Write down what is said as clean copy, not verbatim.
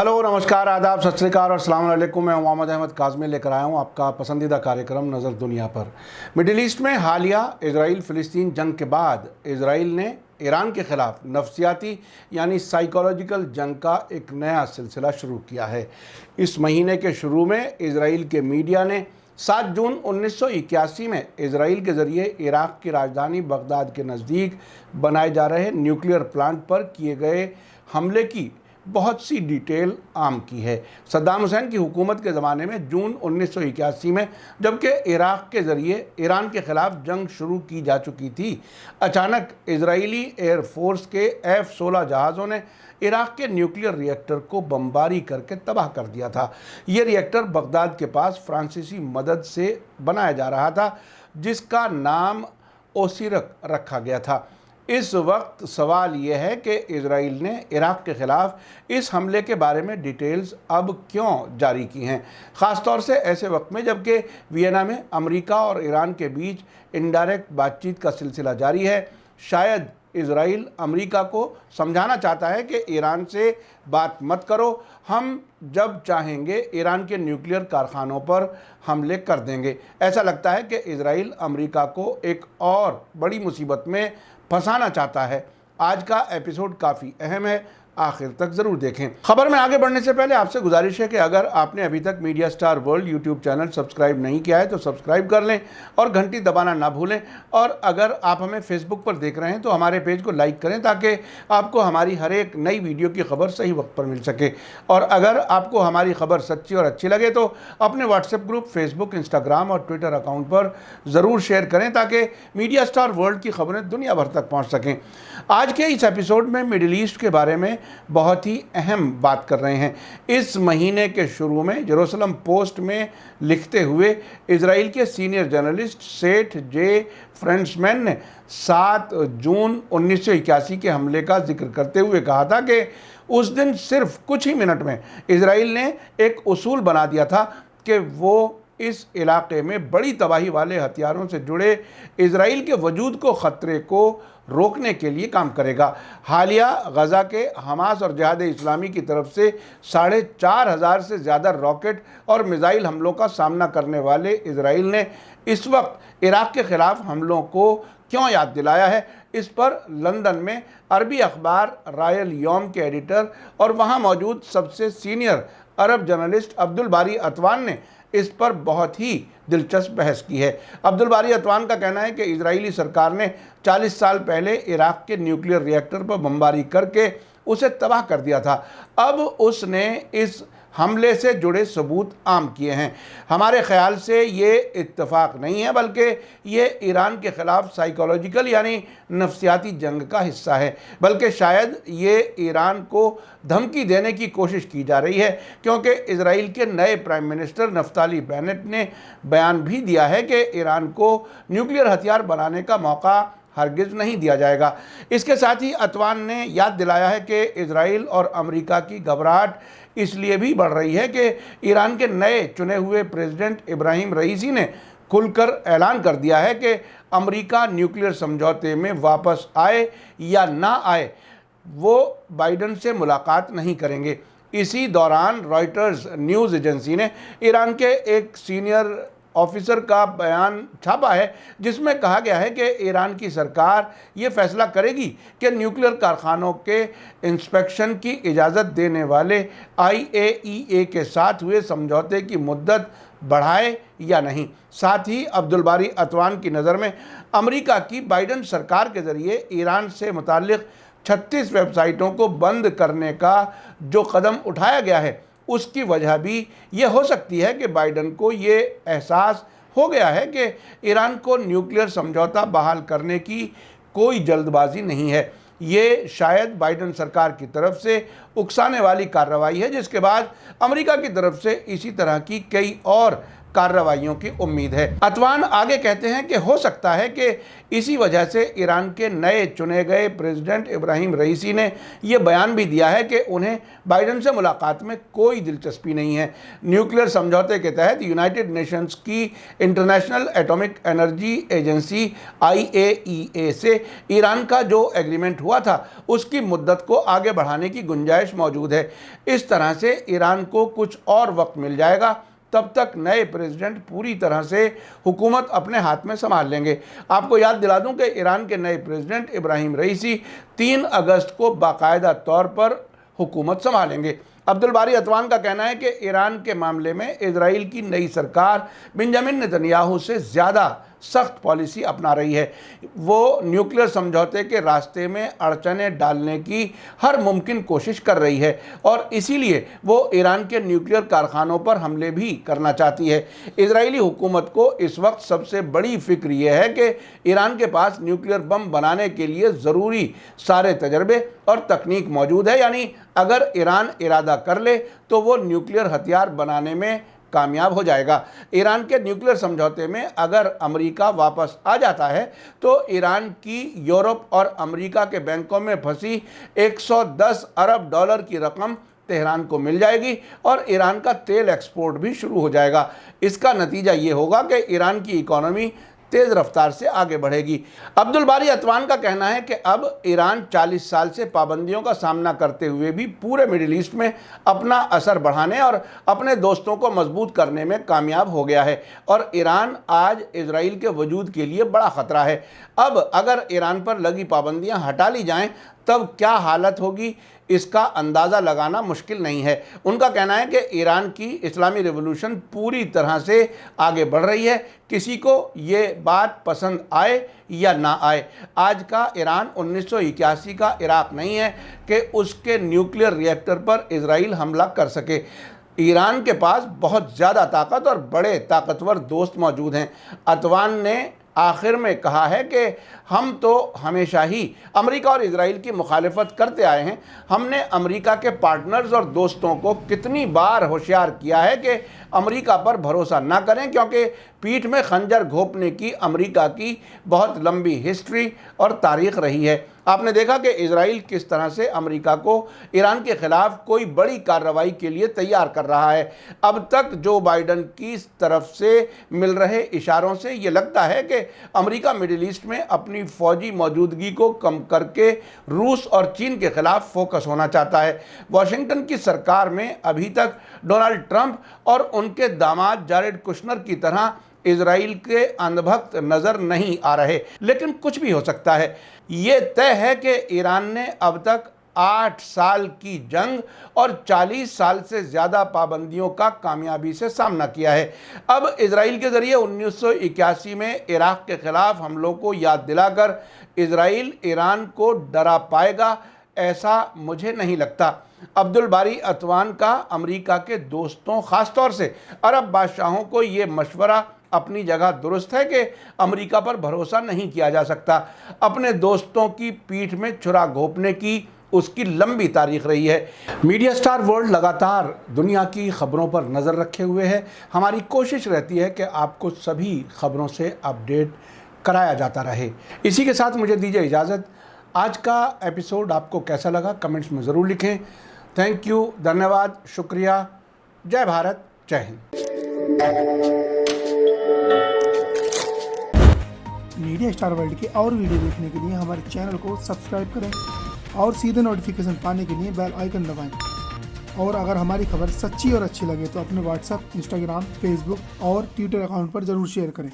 Hello, नमस्कार, आदाब, सत श्री अकाल और अस्सलाम वालेकुम। मैं मोहम्मद अहमद काज़मी लेकर आया हूँ आपका पसंदीदा कार्यक्रम नज़र दुनिया पर। मिडिल ईस्ट में हालिया इसराइल फ़िलिस्तीन जंग के बाद इसराइल ने ईरान के ख़िलाफ़ नफ्सियाती यानी साइकोलॉजिकल जंग का एक नया सिलसिला शुरू किया है। इस महीने के शुरू में इसराइल के मीडिया ने 7 जून 1981 में इसराइल के ज़रिए इराक़ की राजधानी बगदाद के नज़दीक बनाए जा रहे न्यूक्लियर प्लांट पर किए गए हमले की बहुत सी डिटेल आम की है। सद्दाम हुसैन की हुकूमत के ज़माने में जून 1981 में जबकि इराक़ के ज़रिए ईरान के ख़िलाफ़ जंग शुरू की जा चुकी थी, अचानक इजरायली एयरफोर्स के F-16 जहाज़ों ने इराक़ के न्यूक्लियर रिएक्टर को बमबारी करके तबाह कर दिया था। ये रिएक्टर बगदाद के पास फ्रांसीसी मदद से बनाया जा रहा था, जिसका नाम ओसीरक रखा गया था। इस वक्त सवाल यह है कि इजराइल ने इराक़ के ख़िलाफ़ इस हमले के बारे में डिटेल्स अब क्यों जारी की हैं, ख़ास तौर से ऐसे वक्त में जबकि वियना में अमेरिका और ईरान के बीच इनडायरेक्ट बातचीत का सिलसिला जारी है। शायद इजराइल अमेरिका को समझाना चाहता है कि ईरान से बात मत करो, हम जब चाहेंगे ईरान के न्यूक्लियर कारखानों पर हमले कर देंगे। ऐसा लगता है कि इजराइल अमेरिका को एक और बड़ी मुसीबत में फंसाना चाहता है। आज का एपिसोड काफ़ी अहम है, आखिर तक ज़रूर देखें। खबर में आगे बढ़ने से पहले आपसे गुजारिश है कि अगर आपने अभी तक media star world YouTube channel subscribe नहीं किया है तो सब्सक्राइब कर लें और घंटी दबाना ना भूलें। और अगर आप हमें फेसबुक पर देख रहे हैं तो हमारे पेज को लाइक करें ताकि आपको हमारी हर एक नई वीडियो की खबर सही वक्त पर मिल सके। और अगर आपको हमारी खबर सच्ची और अच्छी लगे तो अपने व्हाट्सएप ग्रुप, फेसबुक, इंस्टाग्राम और ट्विटर अकाउंट पर ज़रूर शेयर करें ताकि मीडिया स्टार वर्ल्ड की खबरें दुनिया भर तक पहुँच सकें। आज के इस एपिसोड में मिडिल ईस्ट के बारे में बहुत ही अहम बात कर रहे हैं। इस महीने के शुरू में जेरूसलम पोस्ट में लिखते हुए इजराइल के सीनियर जर्नलिस्ट सेठ जे फ्रेंड्समैन ने 7 जून 1981 के हमले का जिक्र करते हुए कहा था कि उस दिन सिर्फ कुछ ही मिनट में इजराइल ने एक उसूल बना दिया था कि वो इस इलाके में बड़ी तबाही वाले हथियारों से जुड़े इजराइल के वजूद को ख़तरे को रोकने के लिए काम करेगा। हालिया गज़ा के हमास और जिहाद इस्लामी की तरफ से 4,500 से ज़्यादा रॉकेट और मिसाइल हमलों का सामना करने वाले इजराइल ने इस वक्त इराक़ के ख़िलाफ़ हमलों को क्यों याद दिलाया है, इस पर लंदन में अरबी अखबार रायल यौम के एडिटर और वहाँ मौजूद सबसे सीनियर अरब जर्नलिस्ट अब्दुल बारी अतवान ने इस पर बहुत ही दिलचस्प बहस की है। अब्दुल बारी अतवान का कहना है कि इजरायली सरकार ने 40 साल पहले इराक़ के न्यूक्लियर रिएक्टर पर बमबारी करके उसे तबाह कर दिया था। अब उसने इस हमले से जुड़े सबूत आम किए हैं। हमारे ख़्याल से ये इत्तेफाक नहीं है बल्कि ये ईरान के ख़िलाफ़ साइकोलॉजिकल यानी नफ्सियाती जंग का हिस्सा है, बल्कि शायद ये ईरान को धमकी देने की कोशिश की जा रही है, क्योंकि इजराइल के नए प्राइम मिनिस्टर नफ्ताली बेनेट ने बयान भी दिया है कि ईरान को न्यूक्लियर हथियार बनाने का मौका हरगिज़ नहीं दिया जाएगा। इसके साथ ही अतवान ने याद दिलाया है कि इजराइल और अमेरिका की घबराहट इसलिए भी बढ़ रही है कि ईरान के नए चुने हुए प्रेसिडेंट इब्राहिम रईसी ने खुलकर ऐलान कर दिया है कि अमेरिका न्यूक्लियर समझौते में वापस आए या ना आए, वो बाइडन से मुलाकात नहीं करेंगे। इसी दौरान रॉयटर्स न्यूज़ एजेंसी ने ईरान के एक सीनियर ऑफिसर का बयान छापा है जिसमें कहा गया है कि ईरान की सरकार ये फैसला करेगी कि न्यूक्लियर कारखानों के इंस्पेक्शन की इजाज़त देने वाले IAEA के साथ हुए समझौते की मुद्दत बढ़ाए या नहीं। साथ ही अब्दुल बारी अतवान की नज़र में अमेरिका की बाइडन सरकार के ज़रिए ईरान से मुताल्लिक़ 36 वेबसाइटों को बंद करने का जो कदम उठाया गया है उसकी वजह भी ये हो सकती है कि बाइडन को ये एहसास हो गया है कि ईरान को न्यूक्लियर समझौता बहाल करने की कोई जल्दबाजी नहीं है। ये शायद बाइडन सरकार की तरफ से उकसाने वाली कार्रवाई है, जिसके बाद अमेरिका की तरफ से इसी तरह की कई और कार्रवाइयों की उम्मीद है। अतवान आगे कहते हैं कि हो सकता है कि इसी वजह से ईरान के नए चुने गए प्रेसिडेंट इब्राहिम रईसी ने यह बयान भी दिया है कि उन्हें बाइडेन से मुलाकात में कोई दिलचस्पी नहीं है। न्यूक्लियर समझौते के तहत यूनाइटेड नेशंस की international atomic energy agency IAEA से ईरान का जो एग्रीमेंट हुआ था उसकी मुद्दत को आगे बढ़ाने की गुंजाइश मौजूद है। इस तरह से ईरान को कुछ और वक्त मिल जाएगा, तब तक नए प्रेसिडेंट पूरी तरह से हुकूमत अपने हाथ में संभाल लेंगे। आपको याद दिला दूं कि ईरान के नए प्रेसिडेंट इब्राहिम रईसी 3 अगस्त को बाकायदा तौर पर हुकूमत संभालेंगे। अब्दुल बारी अतवान का कहना है कि ईरान के मामले में इजराइल की नई सरकार बेंजामिन नेतन्याहू से ज़्यादा सख्त पॉलिसी अपना रही है। वो न्यूक्लियर समझौते के रास्ते में अड़चनें डालने की हर मुमकिन कोशिश कर रही है और इसीलिए वो ईरान के न्यूक्लियर कारखानों पर हमले भी करना चाहती है। इजरायली हुकूमत को इस वक्त सबसे बड़ी फिक्र ये है कि ईरान के पास न्यूक्लियर बम बनाने के लिए ज़रूरी सारे तजर्बे और तकनीक मौजूद है, यानी अगर ईरान इरादा कर ले तो वो न्यूक्लियर हथियार बनाने में कामयाब हो जाएगा। ईरान के न्यूक्लियर समझौते में अगर अमेरिका वापस आ जाता है तो ईरान की यूरोप और अमेरिका के बैंकों में फंसी 110 अरब डॉलर की रकम तेहरान को मिल जाएगी और ईरान का तेल एक्सपोर्ट भी शुरू हो जाएगा। इसका नतीजा ये होगा कि ईरान की इकोनॉमी तेज़ रफ्तार से आगे बढ़ेगी। अब्दुल बारी अतवान का कहना है कि अब ईरान 40 साल से पाबंदियों का सामना करते हुए भी पूरे मिडिल ईस्ट में अपना असर बढ़ाने और अपने दोस्तों को मजबूत करने में कामयाब हो गया है और ईरान आज इजराइल के वजूद के लिए बड़ा ख़तरा है। अब अगर ईरान पर लगी पाबंदियां हटा ली जाएं तब क्या हालत होगी, इसका अंदाज़ा लगाना मुश्किल नहीं है। उनका कहना है कि ईरान की इस्लामी रिवॉल्यूशन पूरी तरह से आगे बढ़ रही है, किसी को ये बात पसंद आए या ना आए। आज का ईरान 1981 का इराक नहीं है कि उसके न्यूक्लियर रिएक्टर पर इजराइल हमला कर सके। ईरान के पास बहुत ज़्यादा ताकत और बड़े ताकतवर दोस्त मौजूद हैं। अतवान ने आखिर में कहा है कि हम तो हमेशा ही अमेरिका और इजराइल की मुखालिफत करते आए हैं। हमने अमेरिका के पार्टनर्स और दोस्तों को कितनी बार होशियार किया है कि अमेरिका पर भरोसा ना करें, क्योंकि पीठ में खंजर घोंपने की अमेरिका की बहुत लंबी हिस्ट्री और तारीख रही है। आपने देखा कि इजराइल किस तरह से अमेरिका को ईरान के खिलाफ कोई बड़ी कार्रवाई के लिए तैयार कर रहा है। अब तक जो बाइडेन की तरफ से मिल रहे इशारों से ये लगता है कि अमेरिका मिडिल ईस्ट में अपनी फौजी मौजूदगी को कम करके रूस और चीन के खिलाफ फोकस होना चाहता है। वाशिंगटन की सरकार में अभी तक डोनाल्ड ट्रंप और उनके दामाद जारेड कुशनर की तरह इजराइल के अंधभक्त नज़र नहीं आ रहे, लेकिन कुछ भी हो सकता है। ये तय है कि ईरान ने अब तक 8 साल की जंग और 40 साल से ज़्यादा पाबंदियों का कामयाबी से सामना किया है। अब इजराइल के ज़रिए 1981 में इराक के ख़िलाफ़ हमलों को याद दिलाकर इजराइल ईरान को डरा पाएगा, ऐसा मुझे नहीं लगता। अब्दुल बारी अतवान का अमेरिका के दोस्तों, ख़ास तौर से अरब बादशाहों को ये मशवरा अपनी जगह दुरुस्त है कि अमेरिका पर भरोसा नहीं किया जा सकता। अपने दोस्तों की पीठ में छुरा घोंपने की उसकी लंबी तारीख रही है। मीडिया स्टार वर्ल्ड लगातार दुनिया की खबरों पर नज़र रखे हुए है। हमारी कोशिश रहती है कि आपको सभी खबरों से अपडेट कराया जाता रहे। इसी के साथ मुझे दीजिए इजाज़त। आज का एपिसोड आपको कैसा लगा कमेंट्स में ज़रूर लिखें। थैंक यू, धन्यवाद, शुक्रिया। जय भारत, जय हिंद। मीडिया स्टार वर्ल्ड के और वीडियो देखने के लिए हमारे चैनल को सब्सक्राइब करें और सीधे नोटिफिकेशन पाने के लिए बेल आइकन दबाएं। और अगर हमारी खबर सच्ची और अच्छी लगे तो अपने व्हाट्सएप, इंस्टाग्राम, फेसबुक और ट्विटर अकाउंट पर ज़रूर शेयर करें।